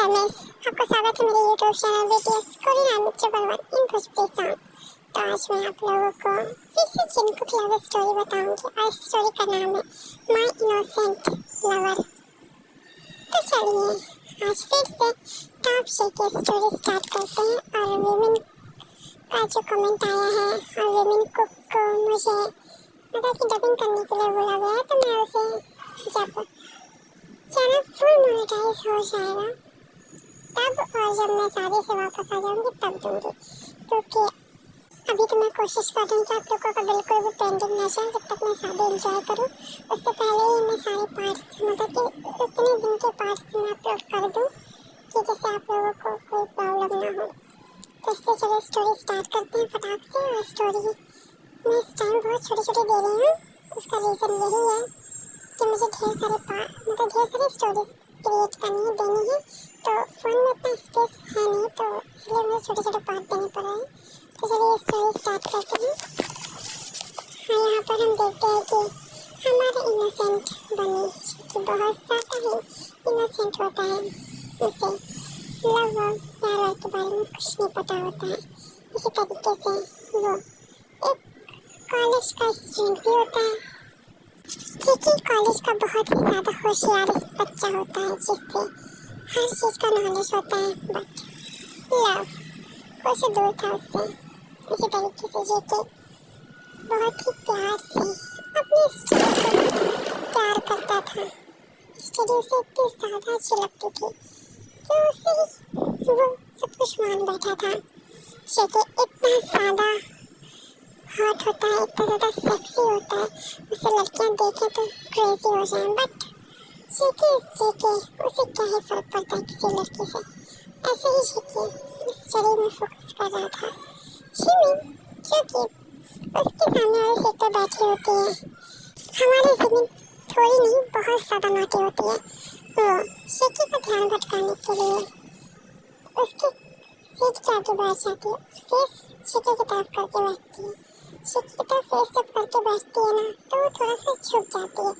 Miss, आपका स्वागत है मेरे YouTube channel BTS Korean number 1 इन भोजपुरी सॉन्ग। तो आज मैं आप लोगों को फिर से चिनकुट लव स्टोरी बताऊंगी और इस स्टोरी का नाम है माय इनोसेंट लवर। तो चलिए आज फिर से टॉप से की स्टोरी स्टार्ट करते हैं। और विमेन का जो कमेंट आया है और विमेन कुक को मुझे मतलब कि डबिंग करने के लिए बोला गया है, तो मैं उसे जब चैनल फुल मोनेटाइज हो जाएगा तब, और जब मैं शादी से वापस आ जाऊंगी तब दूंगी, क्योंकि अभी तो मैं कोशिश कर रही हूँ कि आप लोगों का बिल्कुल भी पेंडिंग न जाए। जब तक मैं शादी एंजॉय करूँ उससे पहले ही मैं सारे पार्ट्स मतलब कि उतने दिन के पार्ट्स में अपलोड कर दूँ कि जैसे आप लोगों को कोई प्रॉब्लम ना हो। तो इसलिए चलो स्टोरी स्टार्ट करते हैं फटाक से। और स्टोरी मैं इस टाइम बहुत छोटी छोटी दे रही हूँ, उसका रीज़न यही है कि मुझे ढेर सारी स्टोरीज क्रिएट करनी है, देनी है। तो फ़ोन में इतना स्पेस है नहीं, तो इसलिए मुझे छोटे छोटे पार्ट देने पड़ रहे हैं। तो चलिए स्टोरी स्टार्ट करते हैं। हाँ, यहाँ पर हम देखते हैं कि हमारा इनोसेंट बनी कि बहुत ज़्यादा ही इनोसेंट होता है, उसे लव और प्यार के बारे में कुछ नहीं पता होता है। इसी तरीके से वो एक कॉलेज का स्टूडेंट भी होता है, क्योंकि कॉलेज का बहुत ही ज़्यादा होशियार बच्चा होता है जिससे हर चीज़ का नॉलेज होता है। बट लव कोई से दूर था उससे। इसी तरीके से जेके बहुत ही प्यार से अपने स्टडी को प्यार करता था। स्टडी से इतनी ज़्यादा अच्छी लगती थी कि उससे वो सब कुछ मान बैठा था। जेके इतना ज़्यादा हॉट होता है, इतना ज़्यादा सेक्सी होता है, उसे लड़कियां देखें तो क्रेजी हो जाएं। बट जेके उसे क्या ही फर्क पड़ता है किसी लड़की से। ऐसे ही जेके इस स्टडी में फोकस कर रहा था। शिमिन क्योंकि उसके सामने वाले सीट पर बैठी होती है, हमारी शिमिन थोड़ी नहीं बहुत ज़्यादा नोटी होती है। वो जेके का ध्यान भटकाने के लिए उसकी सीट के आगे बैठ जाती है, फेस जेके की तरफ करके बैठती है। जेके की तरफ फेस जब करके बैठती है ना, तो वो थोड़ा सा झुक जाती है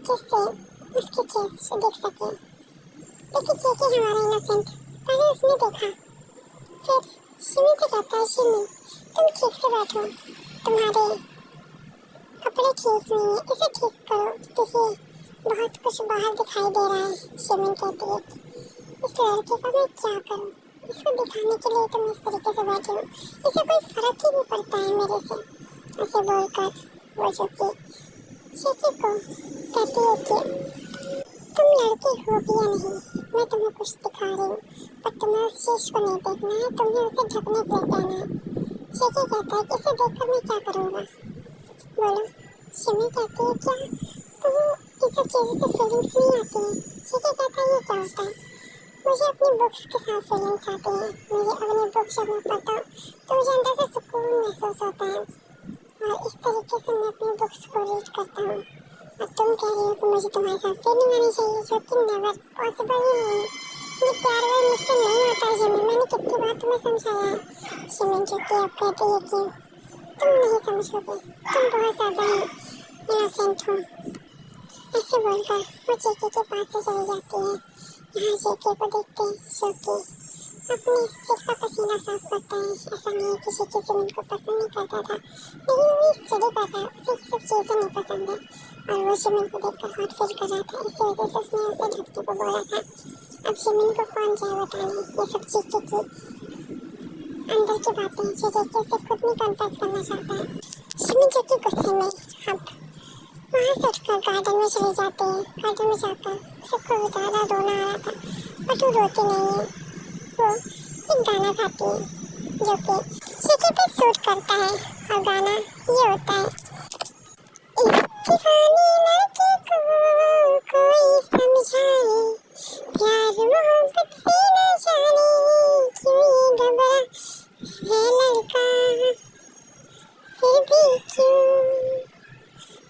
जिससे उसकी चेस्ट दिख सके। लेकिन जेके हमारा इनोसेंट पहले उसने देखा, फिर शिमी से कहता है, शिमी तुम ठीक से बैठो, तुम्हारे कपड़े ठीक नहीं है, इसे ठीक करो, देखिए बहुत कुछ बाहर दिखाई दे रहा है। शिमी कहती है इस लड़के का मैं क्या करूँ, इसको दिखाने के लिए तो मैं इस तरीके से बैठी हूँ, इसे कोई फर्क ही नहीं पड़ता है मेरे से। ऐसे बोलकर वो जो कि जेके को कहती है कि तुम लड़की हो भी या नहीं, मैं तुम्हें कुछ दिखा रही हूँ, पर तुम्हें उस चीज़ को नहीं देखना है, तुम्हें उसे ढकने के लिए कहना है। जेके कहता है कि इसे देखकर मैं क्या करूँगा, बोलो। शिमी कहती है क्या तुम्हें इन सब चीज़ों से फीलिंग्स नहीं आती हैं। जेके कहता है ये क्या होता है, मुझे अपनी बुक्स के साथ फीलिंग्स आती हैं, मुझे अपनी बुक्स जब मैं पढ़ता हूँ तो मुझे अंदर से सुकून महसूस होता है, और इस तरीके से मैं अपनी बुक्स को रीड करता हूँ। और तुम कह रही हो कि मुझे तुम्हारे साथ फीलिंग आनी चाहिए, जो कि नेवर पॉसिबल ही नहीं है। ये प्यार व्यार मुझसे नहीं होता है शिमी, मैंने कितनी बार तुम्हें समझाया है। शिमी जो कि अब कहती है कि तुम नहीं समझोगे, तुम बहुत ज़्यादा ही इनोसेंट हो। ऐसे बोलकर वो जेके के पास से चली जाती है। यहाँ जेके को देखते जो कि अपने सिर का पसीना साफ करता है। ऐसा नहीं है कि जेके शिमिन को पसंद नहीं करता था, लेकिन वो स्टडी करता है, उसे सब चीज़ें नहीं पसंद है, और वो शिमिन को देखकर हॉट फील कर रहा था। इसी वजह से उसने उसे ढकने को बोला था। अब शिमिन को कौन जाए बताने ये सब चीज़ें की अंदर की बातें जो जेके उसे खुद नहीं कन्फेस करना चाहता है। शिमिन जेके गुस्से में अब वहाँ से उठकर गार्डन में चले जाते हैं। गार्डन में जाकर उसे खूब ज़्यादा रोना आ रहा था, बट वो रोती नहीं है, वो एक गाना गाती है जो कि जेके पे सूट करता है। और गाना ये होता है, इस दीवानी लड़के को कोई समझाए, प्यार मोहब्बत से न जाने क्यों ये घबरा है लड़का, फिर भी क्यों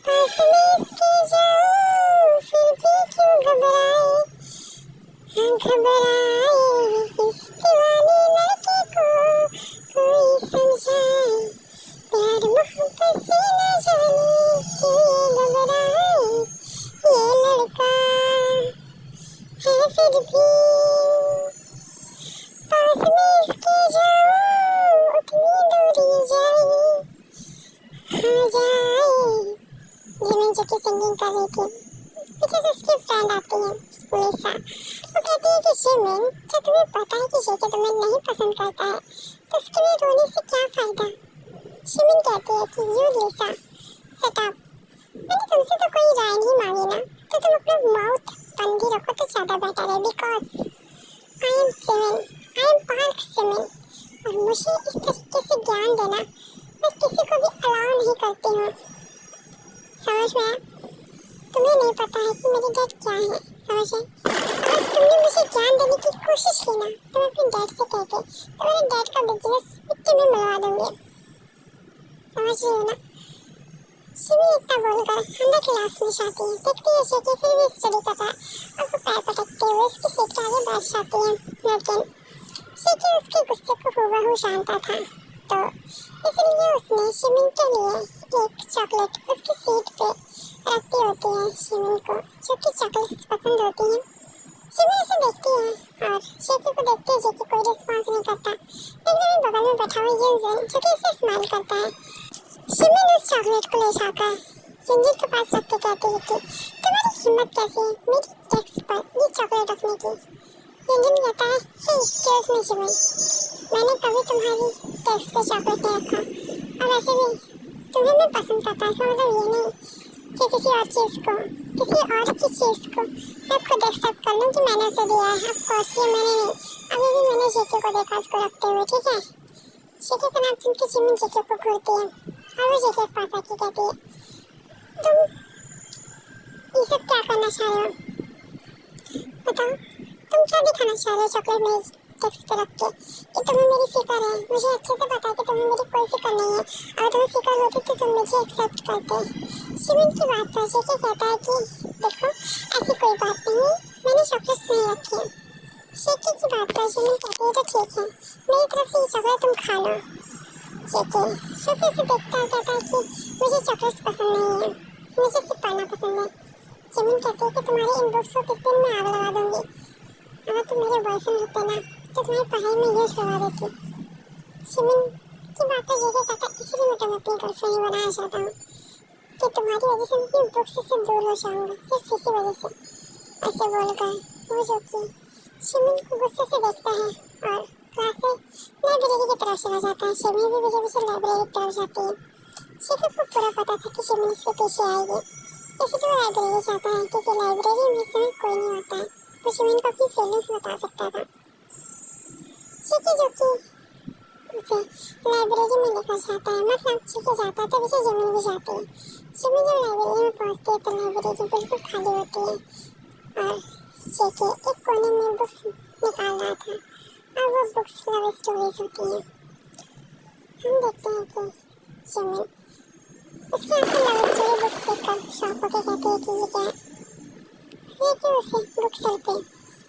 पास में इसके जाऊं, फिर भी क्यों घबराए, घबराए इस दीवाने लड़के को कोई समझाए, प्यार मोहब्बत से न जाने क्यों ये घबराए, ये लड़का है फिर भी रही थी। पीछे से उसकी फ्रेंड आती है लिसा। वो कहती है कि शिमिन, क्या तुम्हें पता है कि शेके तुम्हें नहीं पसंद करता है, तो उसके लिए रोने से क्या फायदा। शिमिन कहती है कि यू लिसा शट अप, मैंने तुमसे तो कोई राय नहीं मांगी ना, तो तुम अपना माउथ बंद ही रखो तो ज्यादा बेटर है। Because I am Shimin, I am Park Shimin, और मुझे इस तरीके से ज्ञान देना मैं किसी को भी अलाउ नहीं करती हूँ। समझ में आया? तुम्हें नहीं पता है कि मेरे डैड क्या है, समझे? अगर तुमने मुझे ज्ञान देने की कोशिश की ना, तो मैं अपने डैड से कहके तुम्हारे डैड का बिजनेस मिट्टी में मिलवा दूंगी। समझ रही हो ना? शिमी इतना बोलकर अंदर क्लास में जाती है। देखती है शेकी फिर भी स्टडी कर रहा है और वो पैर पटकते हुए उसकी सीट के आगे बैठ जाती है। लेकिन शेकी उसके गुस्से को हूबहू जानता था, तो इसलिए उसने शिमिन के लिए एक चॉकलेट उसकी सीट पे रखती होती है। शिमिन को जो कि चॉकलेट्स पसंद होती हैं। शिमिन उसे देखती है और शेकी को देखती है जो कि कोई रिस्पॉन्स नहीं करता। एकदम बगल में बैठा हुआ यूजन जो कि उसे स्माइल करता है। शिमिन उस चॉकलेट को ले जाकर युंजिन के पास रख के कहती है कि तुम्हारी हिम्मत कैसी है मेरी डेस्क पर ये चॉकलेट रखने की। युंजिन कहता है हे एक्सक्यूज मी शिमिन, मैंने कभी तुम्हारी डेस्क पे चॉकलेट नहीं रखा, और वैसे भी तुम्हें मैं पसंद करता है, समझो ये नहीं कि किसी और की चीज़ को मैं खुद एक्सेप्ट कर लूँ कि मैंने उसे दिया है। ऑफ कोर्स ये मैंने नहीं, अभी भी मैंने जेके को देखा उसको रखते हुए, ठीक है? जेके का नाम सुन के शिमिन जेके को घूरती है और वो जेके के पास आके कहती है तुम ये सब क्या करना चाह रहे हो, बताओ तुम क्या दिखाना चाह रहे हो चॉकलेट मेरी डेस्क पे रख के कि तुम्हें मेरी फिक्र है। मुझे अच्छे से पता है कि तुम्हें मेरी कोई फिक्र नहीं है, अगर तुम्हें फिक्र होती तो तुम मुझे एक्सेप्ट करते। शिमिन की बात पर जेके कहता है कि देखो ऐसी कोई बात नहीं है, मैंने चॉकलेट्स नहीं रखी है। शेकी की बात पर शिमिन कहती है तो ठीक है, मेरी तरफ से ये चॉकलेट तुम खा लो। जेके शेकी से देखता है, कहता है कि मुझे चॉकलेट्स पसंद नहीं है, मुझे सिर्फ पढ़ना पसंद है। शिमिन कहती है कि तुम्हारी इन बुक्स को किस दिन मैं आग लगा दूंगी, अगर तुम मेरे बॉयफ्रेंड होते ना तो तुम्हारी पढ़ाई में यूज करवा देती। शिमिन की बात पर जेके कहता है इसलिए मैं तुम्हें अपनी गर्लफ्रेंड बनाना चाहता हूँ कि तुम्हारी वजह से मैं अपनी बुक्स से दूर हो जाऊंगा, सिर्फ इसी वजह से। ऐसे बोलकर वो जो कि शिमिन को गुस्से से देखता है और क्लास से लाइब्रेरी की तरफ चला जाता है। शिमिन भी पीछे पीछे लाइब्रेरी की तरफ जाती है। शेखर को पूरा पता था कि शिमिन इसके पीछे आएगी, इसलिए वो लाइब्रेरी जाता है क्योंकि लाइब्रेरी में इस समय कोई नहीं होता है, तो शिमिन को अपनी फीलिंग्स बता सकता था। शेखर जो कि उसे लाइब्रेरी में लेकर जाता है, मतलब शेखर जाता है तो पीछे शिमिन भी जाती है। शिमिन जब लाइब्रेरी में पहुंचती है तो लाइब्रेरी बिल्कुल खाली होती है और शेखर एक कोने में बुक्स निकाल रहा था और वो बुक्स लव स्टोरीज होती हैं। हम देखते हैं कि शिमिन उसके आंखें लव स्टोरी बुक्स देखकर शॉक होकर कहती है कि ये क्या है। ये कि उसे बुक सेल पे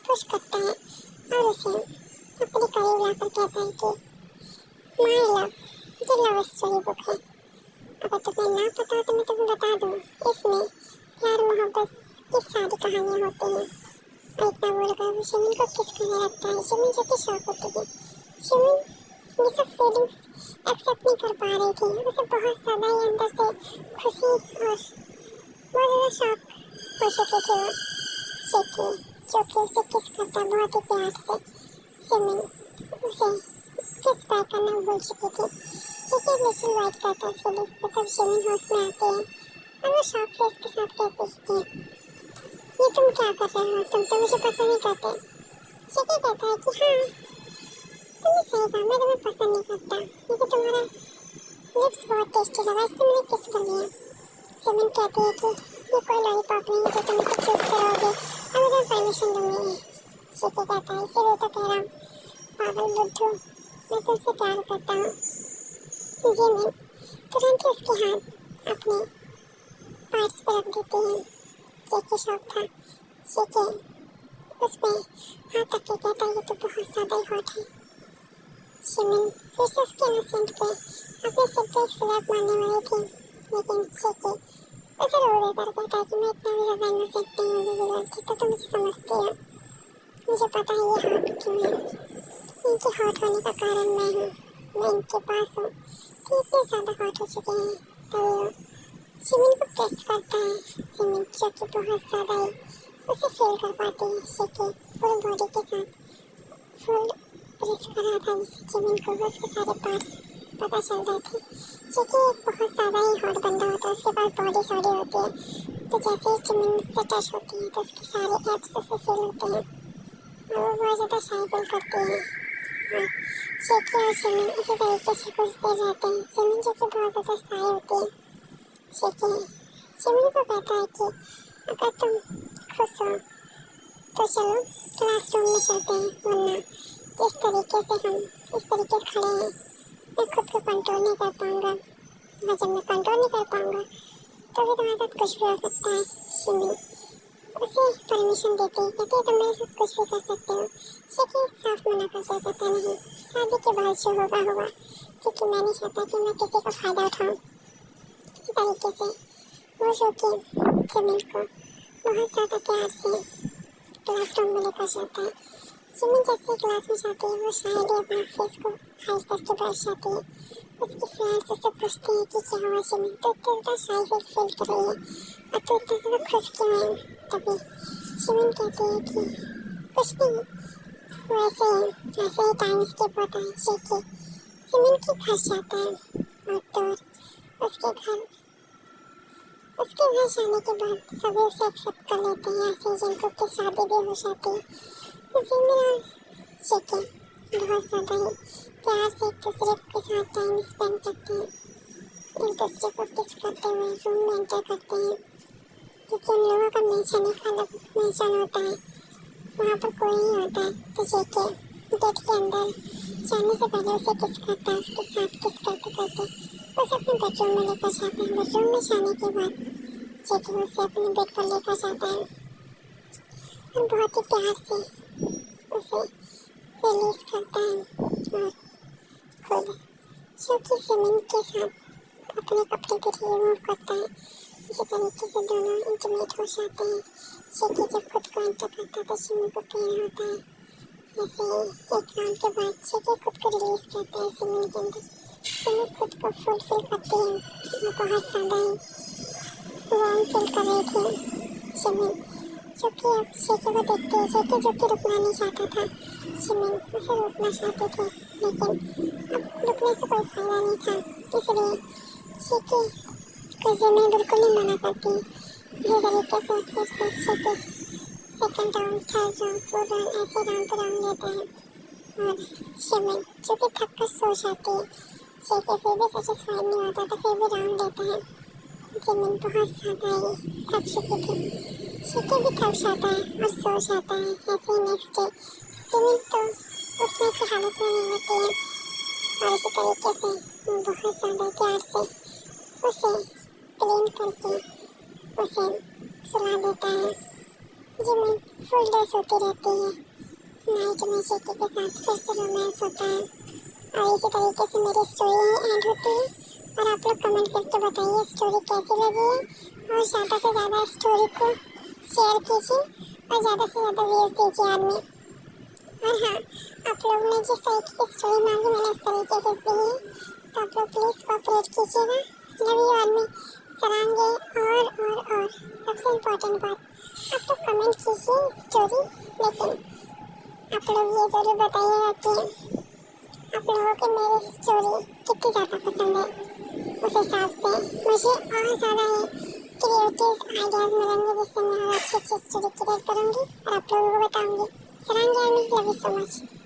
पुश करता है और उसे अपने करीब लाकर कहता है कि माय लव ये लव स्टोरी बुक है, अगर तुम्हें ना पता तो मैं तुम्हें बता दूँ, इसमें प्यार मोहब्बत की सारी कहानियाँ होती हैं। और इतना बोलकर वो शिमिन को किस करने लगता है। शिमिन जो कि शॉक होती है। शिमिन ये सब फीलिंग्स एक्सेप्ट नहीं कर पा रही थी, उसे बहुत ज़्यादा ही अंदर से खुशी और बहुत ज़्यादा शॉक हो चुकी थी। वो शेकी जो कि उसे किस करता है बहुत ही प्यार से, शिमिन उसे किस बैक करना भूल चुकी थी। शेकी लिटिल वाइट करता है उसके लिए, तब शिमिन होश में आती है और वो शॉक फेस के साथ कहती है ये तुम क्या कर रहे हो, तुम तो मुझे पसंद नहीं करते। शेकी कहता है कि हाँ तुमने सही कहा, मैं तुम्हें पसंद नहीं करता, लेकिन तुम्हारा लिप्स बहुत टेस्टी लगा इसलिए मैंने किस कर लिया। शिमिन कहती है कि ये कोई लॉलीपॉप नहीं है जो तुम इसे चूज करोगे और मैं तुम्हें परमिशन दूंगी। शेकी कहता है इसीलिए तो कह रहा हूँ पागल बुद्धू, मैं तुमसे प्यार करता हूँ। शिमिन तुरंत ही उसके हाथ अपने पार्ट्स पर रख देती है। शेकी शौक था। शेकी उस पर हाथ रख के कहता है ये तो बहुत ज़्यादा ही हॉट है। शिमिन फिर से उसके इनोसेंट पे अपने सिर पे एक स्लैप मारने वाली थी, लेकिन शेकी उसे रो देकर कहता है कि मैं इतना भी ज़्यादा इनोसेंट नहीं हूँ बेबी गर्ल, जितना तुम मुझे समझती हो। मुझे पता है ये हॉट क्यों है, इनके हॉट होने का कारण मैं हूँ, मैं इनके पास हूँ कि इतने ज़्यादा हॉट हो चुके हैं तभी वो सिमिन को प्रेस करता है। सिमिन जो कि बहुत ज़्यादा ही उसे फील कर पाती है। शेकी फुल बॉडी के साथ फुल प्रेस कर रहा था जिससे सिमिन को उसके सारे पार्ट्स पता चल रहे थे। शेकी एक बहुत ज़्यादा ही हॉट बंदा होता है, उसके पास बॉडी सॉडी होती है, तो जैसे ही सिमिन से टच होती है तो उसके सारे एब्स उसे फील होते हैं और वो बहुत ज़्यादा शाई फील करती है। और शेकी और सिमिन इसी तरीके से कुछ देर रहते हैं। सिमिन जो कि बहुत ज़्यादा शाई होती है, शेकी सिमिन को कहता है कि अगर तुम खुश हो तो चलो क्लासरूम में चलते हैं, वरना जिस तरीके से हम इस तरीके खड़े हैं मैं खुद को कंट्रोल नहीं कर पाऊँगा, और जब मैं कंट्रोल नहीं कर पाऊँगा तो फिर तुम्हारे साथ कुछ भी हो सकता है। सिमिन उसे परमिशन देती है, कहती है तुम मेरे साथ कुछ भी कर सकते हो। शेकी साफ मना कर देता, कहता नहीं, शादी के बाद जो होगा होगा, क्योंकि मैं नहीं चाहता कि मैं किसी का फ़ायदा उठाऊँ। इसी तरीके से वो शौकी सिमिन को बहुत ज़्यादा प्यार से क्लासरूम में लेकर जाता है। सिमिन जैसे क्लास में जाती है वो शायद ही अपना फेस को हाइड करके बैठ जाती है। उसकी फ्रेंड्स उससे पूछती है कि क्या हुआ सिमिन, तो इतना शाय फील कर रही है और तो इतना ज़्यादा खुश क्यों है। तभी सिमिन कहती है कि कुछ नहीं, वैसे ही टाइम स्किप होता है। शेकी सिमिन के घर जाता है और तो उसके घर जाने के बाद सभी उसे एक्सेप्ट कर लेते हैं। ऐसे जिनको की शादी भी हो जाती है। सिमिन और शेकी बहुत ज़्यादा ही प्यार से एक दूसरे के साथ टाइम स्पेंड करते हैं, एक दूसरे को किस करते हुए रूम में एंटर करते हैं, क्योंकि उन लोगों का मेंशन एक अलग मेंशन होता है, वहाँ पर कोई नहीं होता है। तो शेकी गेट के अंदर जाने से पहले उसे किस करता है, उसके साथ किस करते करते उसे अपने बेडरूम में लेकर जाता है। बेडरूम में जाने के बाद शेकी उसे अपने बेड पर लेकर जाता है और बहुत ही प्यार से उसे रिलीज करता है और खुद जो कि सिमिन के साथ अपने कपड़े भी रिमूव करता है। इसी तरीके से दोनों इंटीमेट हो जाते हैं। शेकी जब खुद को एंटर करता है तो सिमिन को पेन होता है। ऐसे ही एक राउंड के बाद शेकी खुद को रिलीज करता है सिमिन के अंदर। सिमिन खुद को फुल फील करती है और बहुत ज़्यादा ही वार्म फील कर रही थी सिमिन, जो कि अब शेकी को देखते ही शेकी जो कि रुकना नहीं चाहता था, सिमिन उसे रोकना चाहते थे, लेकिन अब रुकने से कोई फायदा नहीं था। इसलिए शेकी को सिमिन बिल्कुल नहीं मना करती। इसी तरीके से फिर से shaky second round, third round, fourth round ऐसे राउंड पर राउंड लेते हैं और सिमिन जो कि थक कर सो जाती है। शेकी फिर भी सेटिस्फाइड नहीं होता तो फिर भी राउंड लेते हैं। सिमिन बहुत ज़्यादा ही थक चुकी थी। शेकी भी थक जाता है और सो जाता है। ऐसे ही नेक्स्ट डे सिमिन तो उठने की हालत में नहीं होती है और इसी तरीके से बहुत ज़्यादा प्यार से उसे क्लीन करके उसे सुला देता है। सिमिन फुल डे सोती रहती है। नाइट में शेकी के साथ फिर से रोमांस होता है और इसी तरीके से मेरी स्टोरी एंड होती है। और आप लोग कमेंट करके बताइए स्टोरी कैसी लगी है और ज़्यादा से ज़्यादा स्टोरी को शेयर कीजिए और ज़्यादा से ज़्यादा व्यूज़ दीजिए आदमी। और हाँ, आप लोग ने जिस तरीके की स्टोरी मांगी मैंने उस तरीके से दी है, तो आप लोग प्लीज़ कोऑपरेट कीजिएगा। लव यू आदमी, सरांगे। और सबसे इम्पोर्टेंट बात, आप लोग कमेंट कीजिए स्टोरी, लेकिन आप लोग ये ज़रूर बताइएगा कि आप लोगों को मेरी स्टोरी कितनी ज़्यादा पसंद है। उस हिसाब से मुझे और ज़्यादा ही क्रिएटिव आइडियाज़ मिलेंगे जिससे मैं और अच्छी अच्छी स्टोरी क्रिएट करूँगी और आप लोगों को बताऊँगी। सरांगे, लव यू सो मच।